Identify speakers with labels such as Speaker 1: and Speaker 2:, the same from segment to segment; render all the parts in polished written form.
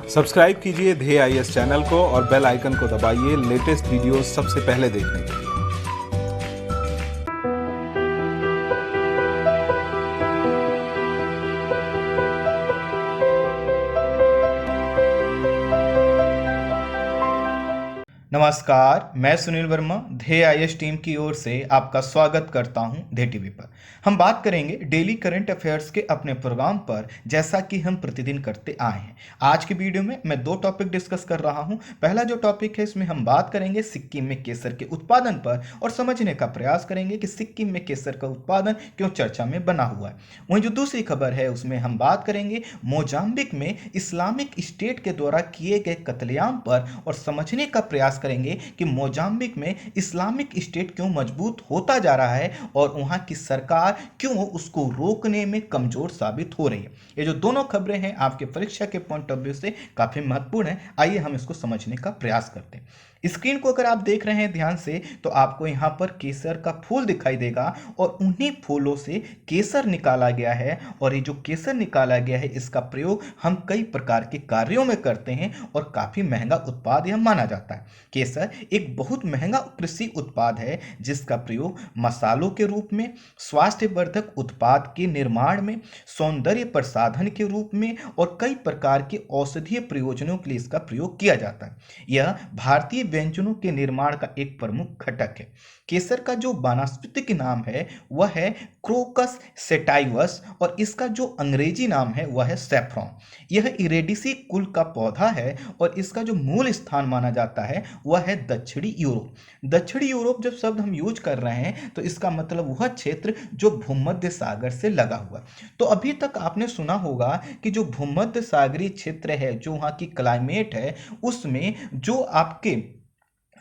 Speaker 1: Subscribe कीजिए ध्येय IAS channel को और बेल आइकन को दबाइए लेटेस्ट वीडियोस सबसे पहले देखने के लिए।
Speaker 2: नमस्कार, मैं सुनील वर्मा ध्येय आईएएस टीम की ओर से आपका स्वागत करता हूं ध्येय टीवी पर। हम बात करेंगे डेली करंट अफेयर्स के अपने प्रोग्राम पर, जैसा कि हम प्रतिदिन करते आए हैं। आज की वीडियो में मैं दो टॉपिक डिस्कस कर रहा हूं। पहला जो टॉपिक है, इसमें हम बात करेंगे सिक्किम में केसर के उत्पादन पर और समझने का प्रयास करेंगे कि सिक्किम में केसर का उत्पादन क्यों चर्चा में बना हुआ है। वहीं जो दूसरी खबर है, उसमें हम बात करेंगे मोजाम्बिक में इस्लामिक स्टेट के द्वारा किए गए कत्लेआम पर और समझने का प्रयास करेंगे कि मोजाम्बिक में इस्लामिक स्टेट क्यों मजबूत होता जा रहा है और वहां की सरकार क्यों उसको रोकने में कमजोर साबित हो रही है। ये जो दोनों खबरें हैं, आपके परीक्षा के पॉइंट ऑफ व्यू से काफी महत्वपूर्ण है। आइए हम इसको समझने का प्रयास करते हैं। स्क्रीन को अगर आप देख रहे हैं ध्यान से, तो आपको यहाँ पर केसर का फूल दिखाई देगा और उन्हीं फूलों से केसर निकाला गया है। और ये जो केसर निकाला गया है, इसका प्रयोग हम कई प्रकार के कार्यों में करते हैं और काफी महंगा उत्पाद यह माना जाता है। केसर एक बहुत महंगा कृषि उत्पाद है, जिसका प्रयोग मसालों के रूप में, स्वास्थ्यवर्धक उत्पाद के निर्माण में, सौंदर्य प्रसाधन के रूप में और कई प्रकार के औषधीय प्रयोजनों के लिए इसका प्रयोग किया जाता है। यह भारतीय व्यंजनों के निर्माण का एक प्रमुख घटक है। केसर का जो वानस्पतिक नाम है वह है क्रोकस सेटाइवस और इसका जो अंग्रेजी नाम है वह है सैफ्रॉन। यह इरेडिसी कुल का पौधा है और इसका जो मूल स्थान माना जाता है वह है दक्षिणी यूरोप। दक्षिणी यूरोप जब शब्द हम यूज कर रहे हैं, तो इसका मतलब वह क्षेत्र जो भूमध्य सागर से लगा हुआ है। तो अभी तक आपने सुना होगा कि जो भूमध्य सागरीय क्षेत्र है, जो वहाँ की क्लाइमेट है, उसमें जो आपके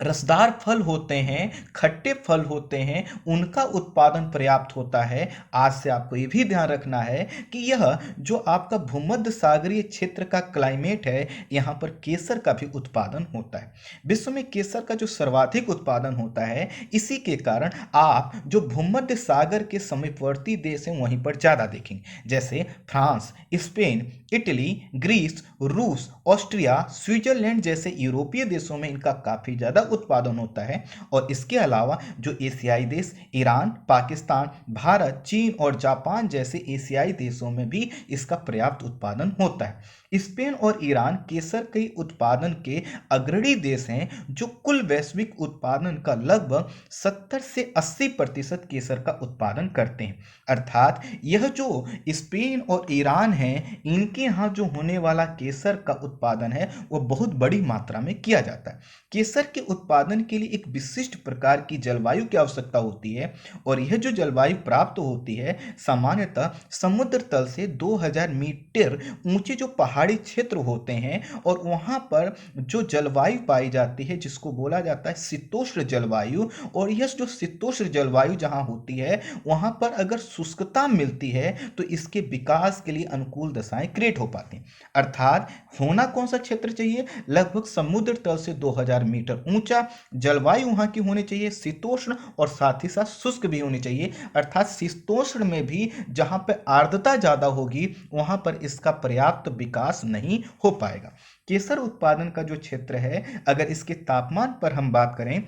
Speaker 2: रसदार फल होते हैं, खट्टे फल होते हैं, उनका उत्पादन पर्याप्त होता है। आज से आपको ये भी ध्यान रखना है कि यह जो आपका भूमध्य सागरीय क्षेत्र का क्लाइमेट है, यहाँ पर केसर का भी उत्पादन होता है। विश्व में केसर का जो सर्वाधिक उत्पादन होता है, इसी के कारण आप जो भूमध्य सागर के समीपवर्ती देश हैं वहीं पर ज़्यादा देखेंगे, जैसे फ्रांस, स्पेन, इटली, ग्रीस, रूस, ऑस्ट्रिया, स्विट्जरलैंड जैसे यूरोपीय देशों में इनका काफ़ी ज़्यादा उत्पादन होता है। और इसके अलावा जो एशियाई देश ईरान, पाकिस्तान, भारत, चीन और जापान जैसे एशियाई देशों में भी इसका पर्याप्त उत्पादन होता है। स्पेन और ईरान केसर के उत्पादन के अग्रणी देश हैं, जो कुल वैश्विक उत्पादन का लगभग 70 से 80% केसर का उत्पादन करते हैं। अर्थात यह जो स्पेन और ईरान हैं, इनके यहाँ जो होने वाला केसर का उत्पादन है वह बहुत बड़ी मात्रा में किया जाता है। केसर के उत्पादन के लिए एक विशिष्ट प्रकार की जलवायु की आवश्यकता होती है और यह जो जलवायु प्राप्त होती है, सामान्यतः समुद्र तल से 2000 मीटर ऊंचे जो पहाड़ी क्षेत्र होते हैं, और वहां पर जो जलवायु पाई जाती है जिसको बोला जाता है शीतोष्ण जलवायु। और यह जो शीतोष्ण जलवायु जहां होती है, वहां पर अगर शुष्कता मिलती है तो इसके विकास के लिए अनुकूल दशाएं क्रिएट हो पाती हैं। अर्थात होना कौन सा क्षेत्र चाहिए? लगभग समुद्र तल से 2000 मीटर ऊंचा, जलवायु वहां की होनी चाहिए शीतोष्ण और साथ ही साथ शुष्क भी होनी चाहिए। अर्थात शीतोष्ण में भी जहां पर आर्द्रता ज्यादा होगी, वहां पर इसका पर्याप्त विकास नहीं हो पाएगा। केसर उत्पादन का जो क्षेत्र है, अगर इसके तापमान पर हम बात करें,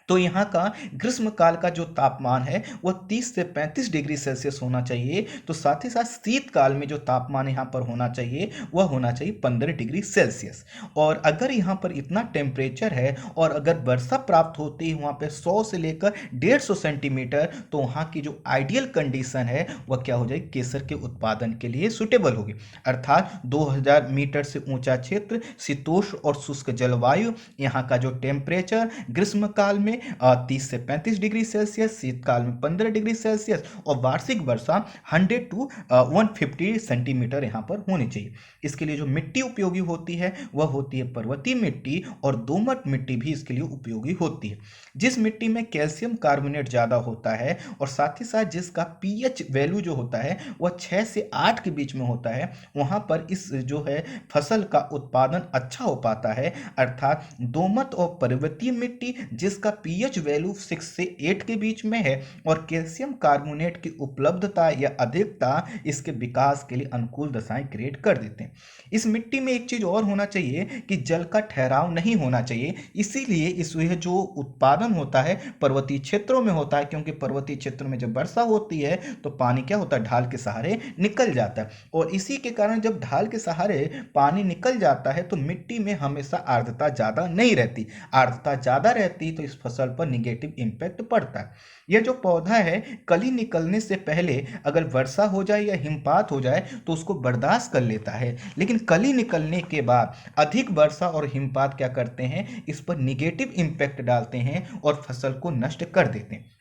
Speaker 2: तो यहाँ का ग्रीष्म काल का जो तापमान है वह 30 से 35 डिग्री सेल्सियस होना चाहिए। तो साथ ही साथ शीत काल में जो तापमान यहाँ पर होना चाहिए वह होना चाहिए 15 डिग्री सेल्सियस। और अगर यहाँ पर इतना टेम्परेचर है और अगर वर्षा प्राप्त होती है वहाँ पे 100 से लेकर 150 सेंटीमीटर, तो वहाँ की जो आइडियल कंडीशन है वह क्या हो जाएगी? केसर के उत्पादन के लिए सुटेबल होगी। अर्थात 2000 मीटर से ऊंचा क्षेत्र, शीतोष्ण और शुष्क जलवायु, यहाँ का जो टेम्परेचर ग्रीष्म काल में 30 से 35 डिग्री सेल्सियस, शीतकाल में 15 डिग्री सेल्सियस और वार्षिक वर्षा 100 टू 150 सेंटीमीटर यहाँ पर होनी चाहिए। इसके लिए जो मिट्टी उपयोगी होती है वह होती है पर्वतीय मिट्टी, और दोमट मिट्टी भी इसके लिए उपयोगी होती है। जिस मिट्टी में कैल्शियम कार्बोनेट ज़्यादा होता है और साथ ही साथ जिसका पीएच वैल्यू जो होता है वह 6 से 8 के बीच में होता है, वहाँ पर इस जो है फसल का उत्पादन अच्छा हो पाता है। अर्थात दोमट और पर्वतीय मिट्टी जिसका पीएच वैल्यू 6 से 8 के बीच में है और कैल्शियम कार्बोनेट की उपलब्धता या अधिकता इसके विकास के लिए अनुकूल दशाएं क्रिएट कर देते हैं। इस मिट्टी में एक चीज और होना चाहिए कि जल का ठहराव नहीं होना चाहिए, इसीलिए इसमें जो उत्पादन होता है पर्वतीय क्षेत्रों में होता है, क्योंकि पर्वतीय क्षेत्रों में जब वर्षा होती है तो पानी क्या होता है, ढाल के सहारे निकल जाता है, और इसी के कारण जब ढाल के सहारे पानी निकल जाता है तो मिट्टी में हमेशा आर्द्रता ज्यादा नहीं रहती। आर्द्रता ज्यादा रहती तो इस फसल पर निगेटिव इम्पैक्ट पड़ता है। यह जो पौधा है कली निकलने से पहले अगर वर्षा हो जाए या हिमपात हो जाए तो उसको बर्दाश्त कर लेता है, लेकिन कली निकलने के बाद अधिक वर्षा और हिमपात क्या करते हैं, इस पर निगेटिव इम्पैक्ट डालते हैं और फसल को नष्ट कर देते हैं।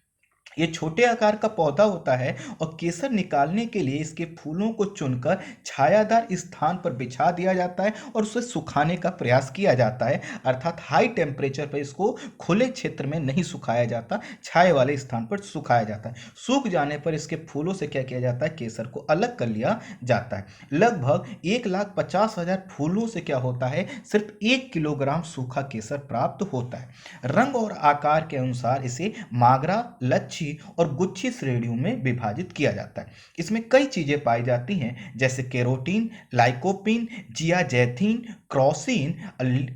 Speaker 2: ये छोटे आकार का पौधा होता है और केसर निकालने के लिए इसके फूलों को चुनकर छायादार स्थान पर बिछा दिया जाता है और उसे सुखाने का प्रयास किया जाता है, अर्थात हाई टेम्परेचर पर इसको खुले क्षेत्र में नहीं सुखाया जाता, छाए वाले स्थान पर सुखाया जाता है। सूख जाने पर इसके फूलों से क्या किया जाता है, केसर को अलग कर लिया जाता है। लगभग 1,50,000 फूलों से क्या होता है, सिर्फ 1 किलोग्राम सूखा केसर प्राप्त होता है। रंग और आकार के अनुसार इसे मागरा, लच्छी और गुच्छी श्रेणियों में विभाजित किया जाता है। इसमें कई चीजें पाई जाती हैं जैसे केरोटीन, लाइकोपीन, जियाजैथीन, क्रोसिन,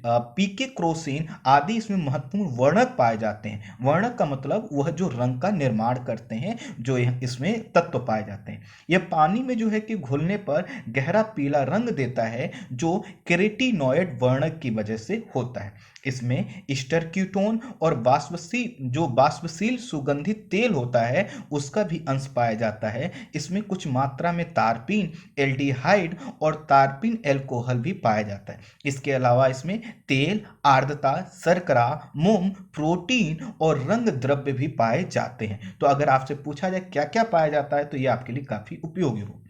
Speaker 2: पीके क्रोसिन आदि इसमें महत्वपूर्ण वर्णक पाए जाते हैं। वर्णक का मतलब वह जो रंग का निर्माण करते हैं, जो इसमें तत्व पाए जाते हैं। यह पानी में जो है कि घुलने पर गहरा पीला रंग देता है जो केरेटिनॉयड वर्णक की वजह से होता है। इसमें ईस्टर कीटोन और बाष्पशील सुगंधित तेल होता है उसका भी अंश पाया जाता है। इसमें कुछ मात्रा में तारपीन, एल्डिहाइड और तारपीन एल्कोहल भी पाया जाता है। इसके अलावा इसमें तेल, आर्द्रता, शर्करा, मोम, प्रोटीन और रंग द्रव्य भी पाए जाते हैं। तो अगर आपसे पूछा जाए क्या क्या पाया जाता है तो ये आपके लिए काफी उपयोगी हो।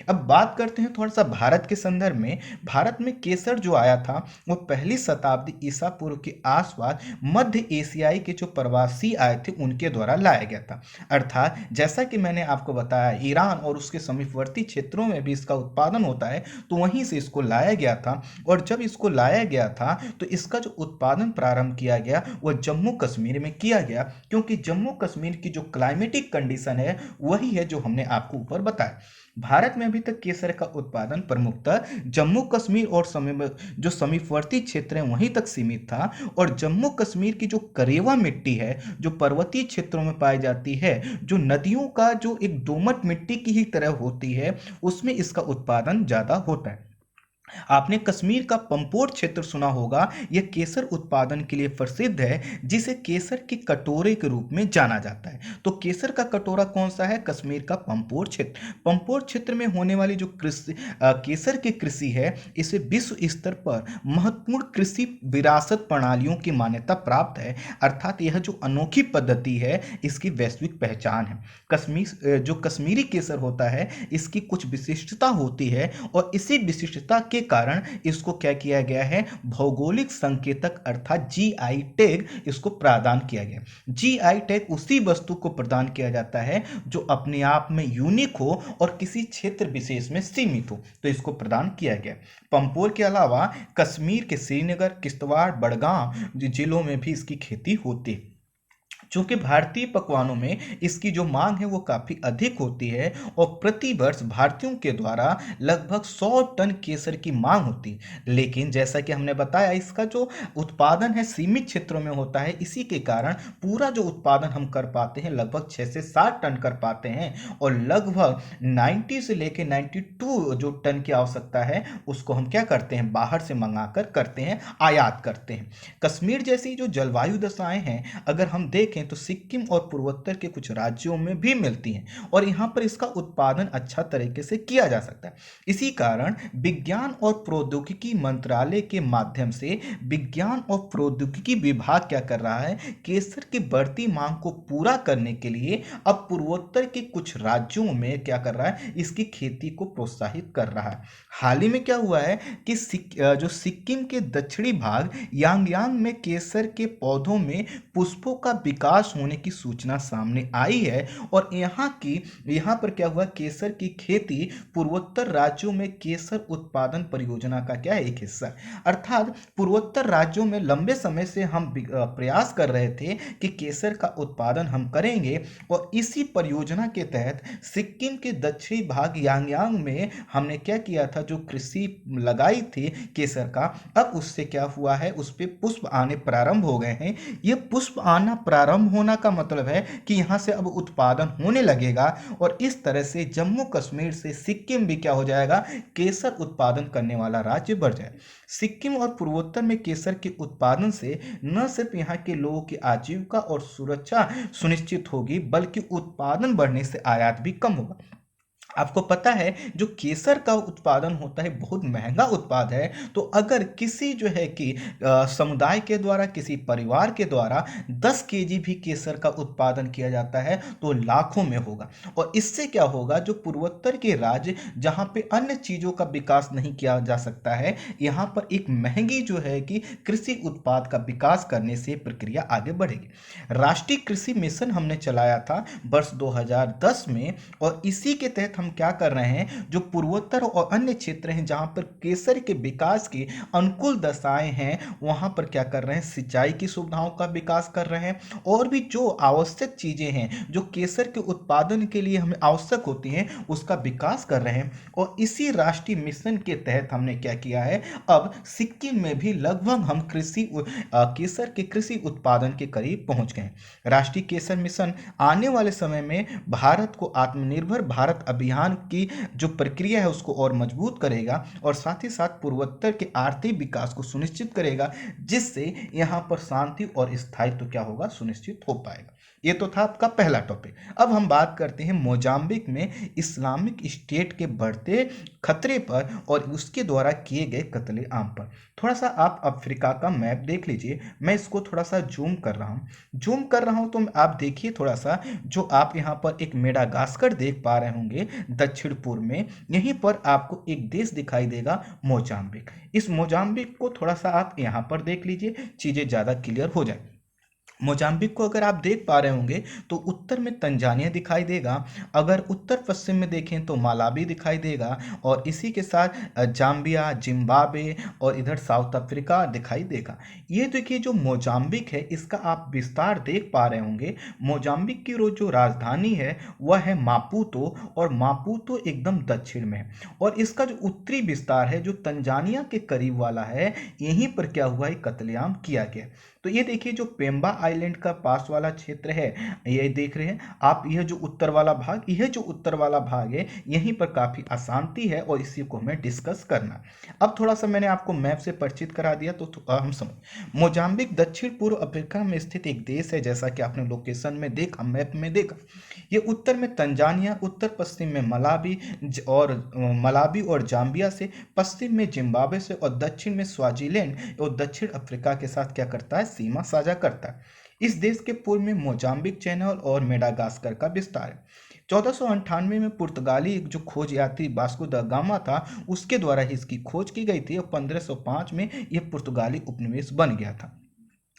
Speaker 2: अब बात करते हैं थोड़ा सा भारत के संदर्भ में। भारत में केसर जो आया था वो पहली शताब्दी ईसा पूर्व के आसपास मध्य एशियाई के जो प्रवासी आए थे उनके द्वारा लाया गया था। अर्थात जैसा कि मैंने आपको बताया ईरान और उसके समीपवर्ती क्षेत्रों में भी इसका उत्पादन होता है, तो वहीं से इसको लाया गया था। और जब इसको लाया गया था तो इसका जो उत्पादन प्रारंभ किया गया वह जम्मू कश्मीर में किया गया, क्योंकि जम्मू कश्मीर की जो क्लाइमेटिक कंडीशन है वही है जो हमने आपको ऊपर बताया। भारत में अभी तक केसर का उत्पादन प्रमुखतः जम्मू कश्मीर और जो समीपवर्ती क्षेत्र है वहीं तक सीमित था, और जम्मू कश्मीर की जो करेवा मिट्टी है जो पर्वतीय क्षेत्रों में पाई जाती है, जो नदियों का जो एक दोमट मिट्टी की ही तरह होती है, उसमें इसका उत्पादन ज्यादा होता है। आपने कश्मीर का पंपोर क्षेत्र सुना होगा, यह केसर उत्पादन के लिए प्रसिद्ध है, जिसे केसर के कटोरे के रूप में जाना जाता है। तो केसर का कटोरा कौन सा है, कश्मीर का पंपोर क्षेत्र। पंपोर क्षेत्र में होने वाली जो केसर की कृषि है, इसे विश्व स्तर पर महत्वपूर्ण कृषि विरासत प्रणालियों की मान्यता प्राप्त है, अर्थात यह जो अनोखी पद्धति है इसकी वैश्विक पहचान है। जो कश्मीरी केसर होता है इसकी कुछ विशिष्टता होती है, और इसी विशिष्टता के कारण इसको क्या किया गया है, भौगोलिक संकेतक अर्थात जीआई टैग इसको प्रदान किया गया। जीआई टैग उसी वस्तु को प्रदान किया जाता है जो अपने आप में यूनिक हो और किसी क्षेत्र विशेष में सीमित हो, तो इसको प्रदान किया गया। पंपोर के अलावा कश्मीर के श्रीनगर, किश्तवाड़, बड़गांव जिलों में भी इसकी खेती होती है। चूंकि भारतीय पकवानों में इसकी जो मांग है वो काफी अधिक होती है, और प्रति वर्ष भारतीयों के द्वारा लगभग 100 टन केसर की मांग होती है, लेकिन जैसा कि हमने बताया इसका जो उत्पादन है सीमित क्षेत्रों में होता है, इसी के कारण पूरा जो उत्पादन हम कर पाते हैं लगभग 6 से 7 टन कर पाते हैं, और लगभग 90 से लेके 92 जो टन की आवश्यकता है उसको हम क्या करते हैं, बाहर से मंगाकर करते हैं, आयात करते हैं। कश्मीर जैसी जो जलवायु दशाएं हैं अगर हम देखें तो सिक्किम और पूर्वोत्तर के कुछ राज्यों में भी मिलती हैं, और यहां पर इसका उत्पादन अच्छा तरीके से किया जा सकता है। इसी कारण विज्ञान और प्रौद्योगिकी मंत्रालय के माध्यम से विज्ञान और प्रौद्योगिकी विभाग क्या कर रहा है, केसर की बढ़ती मांग को पूरा करने के लिए अब पूर्वोत्तर के कुछ राज्यों में क्या कर रहा है, इसकी खेती को प्रोत्साहित कर रहा है। हाल ही में क्या हुआ है कि जो सिक्किम के दक्षिणी भाग यांगयांग में केसर के पौधों में पुष्पों का विकास विकास होने की सूचना सामने आई है। और यहाँ पर क्या हुआ, केसर की खेती पूर्वोत्तर राज्यों में केसर उत्पादन परियोजना का क्या है, एक हिस्सा है। अर्थात पूर्वोत्तर राज्यों में लंबे समय से हम प्रयास कर रहे थे कि केसर का उत्पादन हम करेंगे, और इसी परियोजना के तहत सिक्किम के दक्षिणी भाग यांगयांग में हमने क्या किया था, जो कृषि लगाई थी केसर का, अब उससे क्या हुआ है, उस पे पुष्प आने प्रारंभ हो गए हैं। ये पुष्प आना प्रारंभ होना का मतलब है कि यहाँ से अब उत्पादन होने लगेगा, और इस तरह से जम्मू कश्मीर से सिक्किम भी क्या हो जाएगा, केसर उत्पादन करने वाला राज्य बढ़ जाए। सिक्किम और पूर्वोत्तर में केसर के उत्पादन से न सिर्फ यहाँ के लोगों की आजीविका और सुरक्षा सुनिश्चित होगी, बल्कि उत्पादन बढ़ने से आयात भी कम होगा। आपको पता है जो केसर का उत्पादन होता है बहुत महंगा उत्पाद है। तो अगर किसी जो है कि समुदाय के द्वारा, किसी परिवार के द्वारा 10 केजी भी केसर का उत्पादन किया जाता है तो लाखों में होगा। और इससे क्या होगा, जो पूर्वोत्तर के राज्य जहां पे अन्य चीजों का विकास नहीं किया जा सकता है, यहां पर एक महंगी जो है कि कृषि उत्पाद का विकास करने से प्रक्रिया आगे बढ़ेगी। राष्ट्रीय कृषि मिशन हमने चलाया था वर्ष 2010 में, और इसी के तहत हम क्या कर रहे हैं, जो पूर्वोत्तर और अन्य क्षेत्र हैं जहां पर केसर के विकास की अनुकूल दशाएं हैं, वहां पर क्या कर रहे हैं, सिंचाई की सुविधाओं का विकास कर रहे हैं, और भी जो आवश्यक चीजें हैं जो केसर के उत्पादन के लिए हमें आवश्यक होती हैं उसका विकास कर रहे हैं। और इसी राष्ट्रीय मिशन के तहत हमने क्या किया है, अब सिक्किम में भी लगभग हम केसर के कृषि उत्पादन के करीब पहुंच गए हैं। राष्ट्रीय केसर मिशन आने वाले समय में भारत को आत्मनिर्भर भारत अभियान की जो प्रक्रिया है उसको और मजबूत करेगा, और साथ ही साथ पूर्वोत्तर के आर्थिक विकास को सुनिश्चित करेगा, जिससे यहां पर शांति और स्थायित्व क्या होगा, सुनिश्चित हो पाएगा। ये तो था आपका पहला टॉपिक। अब हम बात करते हैं मोजाम्बिक में इस्लामिक स्टेट के बढ़ते खतरे पर और उसके द्वारा किए गए कत्लेआम पर। थोड़ा सा आप अफ्रीका का मैप देख लीजिए, मैं इसको थोड़ा सा जूम कर रहा हूं तो आप देखिए थोड़ा सा, जो आप यहाँ पर एक मेडागास्कर देख पा रहे होंगे दक्षिण पूर्व में, यहीं पर आपको एक देश दिखाई देगा मोजाम्बिक। इस मोजाम्बिक को थोड़ा सा आप यहाँ पर देख लीजिए, चीजें ज्यादा क्लियर हो जाए। मोजाम्बिक को अगर आप देख पा रहे होंगे तो उत्तर में तंजानिया दिखाई देगा, अगर उत्तर पश्चिम में देखें तो मालावी दिखाई देगा, और इसी के साथ जाम्बिया, जिम्बाब्वे और इधर साउथ अफ्रीका दिखाई देगा। ये देखिए जो मोजाम्बिक है इसका आप विस्तार देख पा रहे होंगे। मोजाम्बिक की जो राजधानी है वह है मापुतो, और मापुतो एकदम दक्षिण में है, और इसका जो उत्तरी विस्तार है जो तंजानिया के करीब वाला है, यहीं पर क्या हुआ है, कत्लेआम किया गया। तो ये देखिए जो पेम्बा आइलैंड का पास वाला क्षेत्र है, ये देख रहे हैं आप, यह जो उत्तर वाला भाग, यह जो उत्तर वाला भाग है, यहीं पर काफी अशांति है और इसी को हमें डिस्कस करना। अब थोड़ा सा मैंने आपको मैप से परिचित करा दिया तो हम समझ। मोजाम्बिक दक्षिण पूर्व अफ्रीका में स्थित एक देश है, जैसा कि आपने लोकेशन में देखा, मैप में देखा। ये उत्तर में तंजानिया, उत्तर पश्चिम में मलावी और जाम्बिया से, पश्चिम में जिम्बाब्वे से, और दक्षिण में स्वाजीलैंड और दक्षिण अफ्रीका के साथ क्या करता है, सीमा साझा करता है। इस देश के पूर्व में मोजाम्बिक चैनल और मेडागास्कर का विस्तार है। 1498 में पुर्तगाली एक जो खोज यात्री वास्को द गामा था, उसके द्वारा ही इसकी खोज की गई थी, और 1505 में यह पुर्तगाली उपनिवेश बन गया था।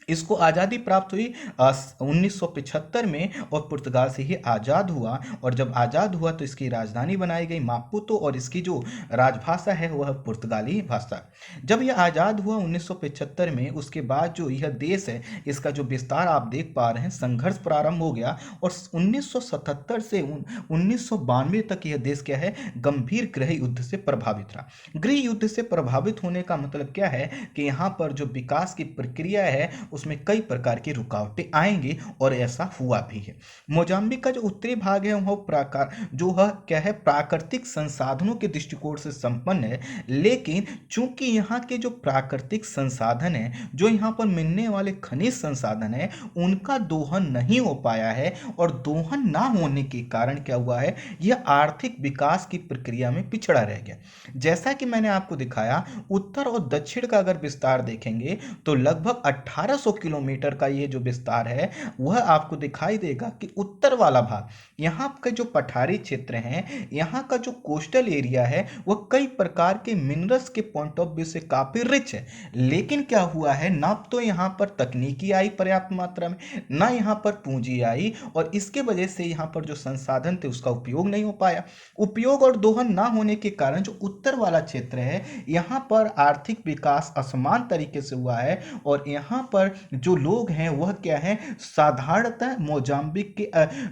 Speaker 2: इसको आज़ादी प्राप्त हुई 1975 में, और पुर्तगाल से ही आज़ाद हुआ, और जब आज़ाद हुआ तो इसकी राजधानी बनाई गई मापुतो, और इसकी जो राजभाषा है वह पुर्तगाली भाषा। जब यह आज़ाद हुआ 1975 में, उसके बाद जो यह देश है इसका जो विस्तार आप देख पा रहे हैं, संघर्ष प्रारंभ हो गया, और 1977 से 1992 तक यह देश क्या है, गंभीर गृह युद्ध से प्रभावित रहा। गृह युद्ध से प्रभावित होने का मतलब क्या है कि यहाँ पर जो विकास की प्रक्रिया है उसमें कई प्रकार की रुकावटें आएंगी, और ऐसा हुआ भी है। मोजाम्बिक का जो उत्तरी भाग है वह क्या है, प्राकृतिक संसाधनों के दृष्टिकोण से संपन्न है, लेकिन चूंकि यहाँ के जो प्राकृतिक संसाधन है, जो यहाँ पर मिलने वाले खनिज संसाधन है, उनका दोहन नहीं हो पाया है, और दोहन ना होने के कारण क्या हुआ है, यह आर्थिक विकास की प्रक्रिया में पिछड़ा रह गया। जैसा कि मैंने आपको दिखाया, उत्तर और दक्षिण का अगर विस्तार देखेंगे तो लगभग 1800 400 किलोमीटर का ये जो विस्तार है वह आपको दिखाई देगा कि उत्तर वाला भाग, यहाँ के जो पठारी क्षेत्र हैं, यहाँ का जो कोस्टल एरिया है वह कई प्रकार के मिनरल्स के पॉइंट ऑफ व्यू से काफ़ी रिच है। लेकिन क्या हुआ है, ना तो यहाँ पर तकनीकी आई पर्याप्त मात्रा में, ना यहाँ पर पूंजी आई, और इसके वजह से यहाँ पर जो संसाधन थे उसका उपयोग नहीं हो पाया। उपयोग और दोहन ना होने के कारण जो उत्तर वाला क्षेत्र है यहाँ पर आर्थिक विकास असमान तरीके से हुआ है, और यहाँ पर जो लोग हैं वह क्या है, साधारणतः मोजाम्बिक के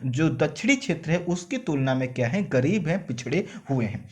Speaker 2: जो दक्षिणी क्षेत्र है उसकी तुलना में क्या है, गरीब हैं, पिछड़े हुए हैं।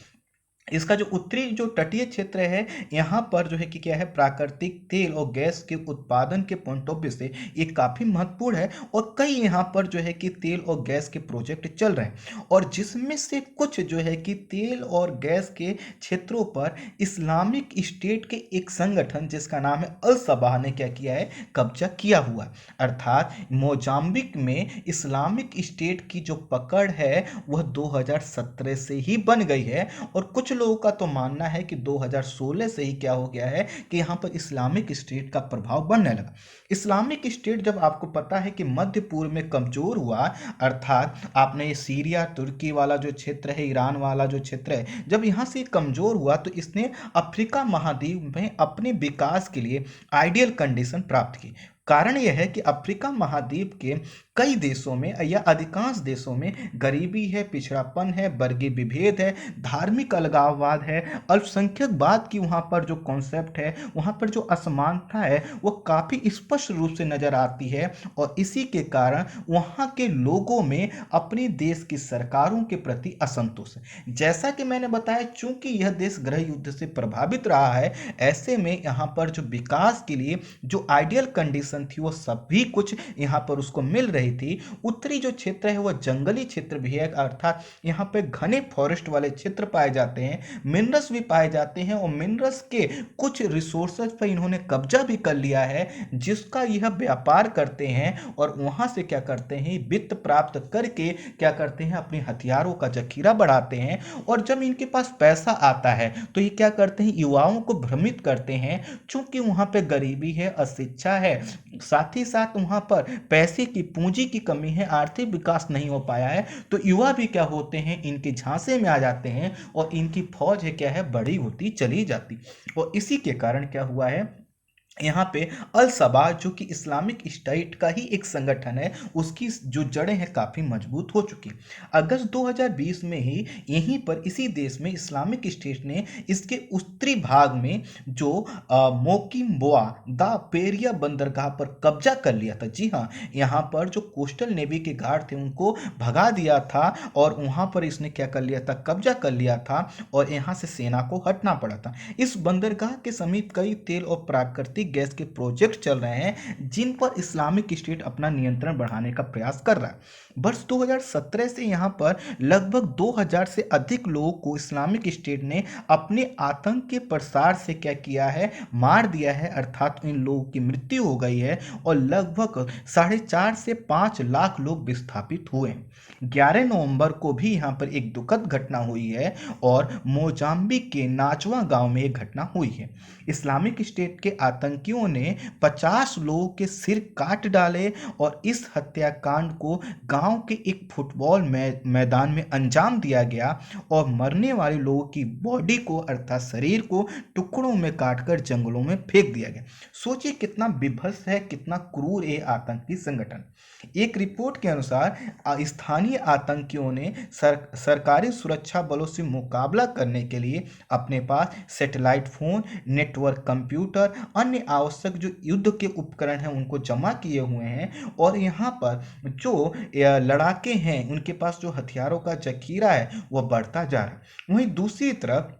Speaker 2: इसका जो उत्तरी जो तटीय क्षेत्र है यहाँ पर जो है कि क्या है, प्राकृतिक तेल और गैस के उत्पादन के पॉइंट ऑफ व्यू से ये काफ़ी महत्वपूर्ण है, और कई यहाँ पर जो है कि तेल और गैस के प्रोजेक्ट चल रहे हैं, और जिसमें से कुछ जो है कि तेल और गैस के क्षेत्रों पर इस्लामिक स्टेट के एक संगठन जिसका नाम है अल सबाह ने क्या किया है, कब्जा किया हुआ। अर्थात मोजाम्बिक में इस्लामिक स्टेट की जो पकड़ है वह 2017 से ही बन गई है, और कुछ लोगों का तो मानना है कि 2016 से ही क्या हो गया है कि यहाँ पर इस्लामिक स्टेट का प्रभाव बढ़ने लगा। इस्लामिक स्टेट जब आपको पता है कि मध्य पूर्व में कमजोर हुआ, अर्थात आपने ये सीरिया तुर्की वाला जो क्षेत्र है, ईरान वाला जो क्षेत्र है, जब यहाँ से कमजोर हुआ तो इसने अफ्रीका महाद्वीप में अपने विकास के लिए आइडियल कंडीशन प्राप्त की। कारण यह है कि अफ्रीका महाद्वीप के कई देशों में या अधिकांश देशों में गरीबी है, पिछड़ापन है, वर्गीय विभेद है, धार्मिक अलगाववाद है, अल्पसंख्यकवाद की वहाँ पर जो कॉन्सेप्ट है, वहाँ पर जो असमानता है वो काफ़ी स्पष्ट रूप से नज़र आती है, और इसी के कारण वहाँ के लोगों में अपने देश की सरकारों के प्रति असंतोष है। जैसा कि मैंने बताया, चूंकि यह देश गृह युद्ध से प्रभावित रहा है, ऐसे में यहाँ पर जो विकास के लिए जो आइडियल कंडीशन थी वो सभी कुछ यहाँ पर उसको मिल रही थी। उत्तरी जो क्षेत्र है वह जंगली क्षेत्र भी है, अर्थात यहाँ पे घने फॉरेस्ट वाले क्षेत्र पाए जाते हैं, मिनरल्स भी पाए जाते हैं, और मिनरल्स के कुछ रिसोर्सेज पर इन्होंने कब्जा भी कर लिया है, जिसका यह व्यापार करते हैं, और वहां से क्या करते हैं, वित्त प्राप्त करके क्या करते हैं, अपने हथियारों का जखीरा बढ़ाते हैं, और जब इनके पास पैसा आता है तो ये क्या करते हैं, युवाओं को भ्रमित करते हैं। चूंकि वहां पे गरीबी है, अशिक्षा है, साथ ही साथ वहां पर पैसे की, पूंजी की कमी है, आर्थिक विकास नहीं हो पाया है, तो युवा भी क्या होते हैं, इनके झांसे में आ जाते हैं, और इनकी फौज है क्या है, बड़ी होती चली जाती। और इसी के कारण क्या हुआ है, यहाँ पे अल सबा जो कि इस्लामिक स्टेट का ही एक संगठन है, उसकी जो जड़ें हैं काफ़ी मजबूत हो चुकी। अगस्त 2020 में ही यहीं पर इसी देश में इस्लामिक स्टेट ने इसके उत्तरी भाग में जो मोकिम्बोआ द पेरिया बंदरगाह पर कब्जा कर लिया था। जी हाँ, यहाँ पर जो कोस्टल नेवी के गार्ड थे उनको भगा दिया था, और वहाँ पर इसने क्या कर लिया था, कब्जा कर लिया था, और यहाँ से सेना को हटना पड़ा था। इस बंदरगाह के समीप कई तेल और प्राकृतिक गैस के प्रोजेक्ट चल रहे हैं, जिन पर इस्लामिक स्टेट अपना नियंत्रण बढ़ाने का प्रयास कर रहा है। वर्ष 2017 से यहां पर लगभग 2000 से अधिक लोगों को इस्लामिक स्टेट ने अपने आतंक के प्रसार से क्या किया है, मार दिया है, अर्थात इन लोगों की मृत्यु हो गई है, और लगभग 4.5 से 5 लाख लोग विस्थापित हुए। 11 नवंबर को भी यहाँ पर एक दुखद घटना हुई है, और मोजाम्बिक के नाचवा गांव में एक घटना हुई है। इस्लामिक स्टेट के आतंकियों ने 50 लोगों के सिर काट डाले, और इस हत्याकांड को गांव के एक फुटबॉल मैदान में अंजाम दिया गया, और मरने वाले लोगों की बॉडी को, अर्थात शरीर को टुकड़ों में काटकर जंगलों में फेंक दिया गया। सोचिए कितना विभत्स है, कितना क्रूर है आतंकी संगठन। एक रिपोर्ट के अनुसार स्थानीय आतंकियों ने सरकारी सुरक्षा बलों से मुकाबला करने के लिए अपने पास सैटेलाइट फोन, नेटवर्क कंप्यूटर, अन्य आवश्यक जो युद्ध के उपकरण हैं उनको जमा किए हुए हैं, और यहाँ पर जो लड़ाके हैं उनके पास जो हथियारों का जखीरा है वह बढ़ता जा रहा है। वहीं दूसरी तरफ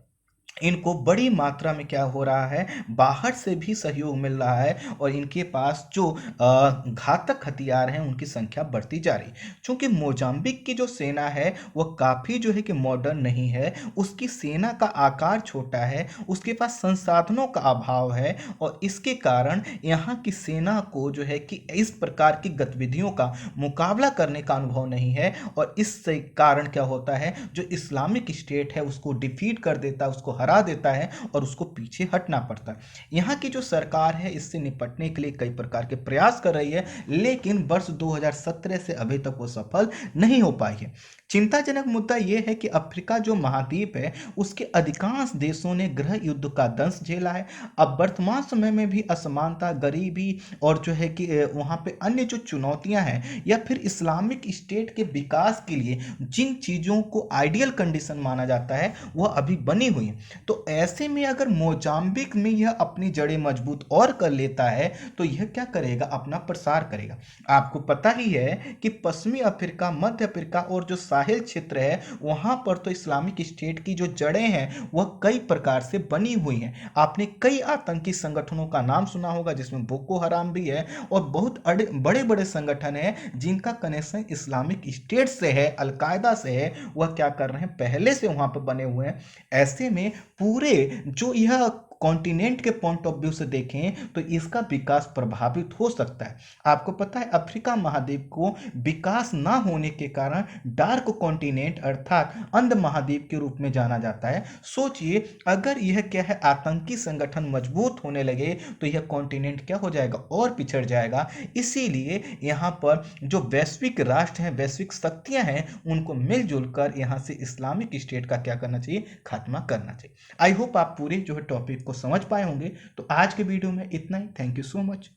Speaker 2: इनको बड़ी मात्रा में क्या हो रहा है, बाहर से भी सहयोग मिल रहा है, और इनके पास जो घातक हथियार हैं उनकी संख्या बढ़ती जा रही है। चूंकि मोजाम्बिक की जो सेना है वह काफ़ी जो है कि मॉडर्न नहीं है, उसकी सेना का आकार छोटा है, उसके पास संसाधनों का अभाव है, और इसके कारण यहाँ की सेना को जो है कि इस प्रकार की गतिविधियों का मुकाबला करने का अनुभव नहीं है, और इस कारण क्या होता है, जो इस्लामिक स्टेट है उसको डिफीट कर देता है, उसको हरा देता है और उसको पीछे हटना पड़ता है। यहाँ की जो सरकार है इससे निपटने के लिए कई प्रकार के प्रयास कर रही है, लेकिन वर्ष 2017 से अभी तक वो सफल नहीं हो पाई है। चिंताजनक मुद्दा यह है कि अफ्रीका जो महाद्वीप है उसके अधिकांश देशों ने गृह युद्ध का दंश झेला है। अब वर्तमान समय में भी असमानता, गरीबी और जो है कि वहाँ पे अन्य जो चुनौतियां हैं या फिर इस्लामिक स्टेट के विकास के लिए जिन चीज़ों को आइडियल कंडीशन माना जाता है वह अभी बनी हुई है। तो ऐसे में अगर मोजाम्बिक में यह अपनी जड़ें मजबूत और कर लेता है तो यह क्या करेगा, अपना प्रसार करेगा। आपको पता ही है कि पश्चिमी अफ्रीका, मध्य अफ्रीका और जो साहिल क्षेत्र है वहां पर तो इस्लामिक स्टेट की जो जड़ें हैं वह कई प्रकार से बनी हुई हैं। आपने कई आतंकी संगठनों का नाम सुना होगा जिसमें बोको हराम भी है और बहुत बड़े बड़े संगठन हैं जिनका कनेक्शन इस्लामिक स्टेट से है, अलकायदा से है। वह क्या कर रहे हैं, पहले से वहां पर बने हुए हैं। ऐसे में पूरे जो यह कॉन्टिनेंट के पॉइंट ऑफ व्यू से देखें तो इसका विकास प्रभावित हो सकता है। आपको पता है अफ्रीका महाद्वीप को विकास ना होने के कारण डार्क कॉन्टिनेंट अर्थात अंध महाद्वीप के रूप में जाना जाता है। सोचिए अगर यह क्या है, आतंकी संगठन मजबूत होने लगे तो यह कॉन्टिनेंट क्या हो जाएगा, और पिछड़ जाएगा। इसीलिए यहाँ पर जो वैश्विक राष्ट्र हैं, वैश्विक शक्तियां हैं, उनको मिलजुल कर यहाँ से इस्लामिक स्टेट का क्या करना चाहिए, खात्मा करना चाहिए। आई होप आप पूरे जो है टॉपिक को समझ पाए होंगे। तो आज के वीडियो में इतना ही। Thank you so much.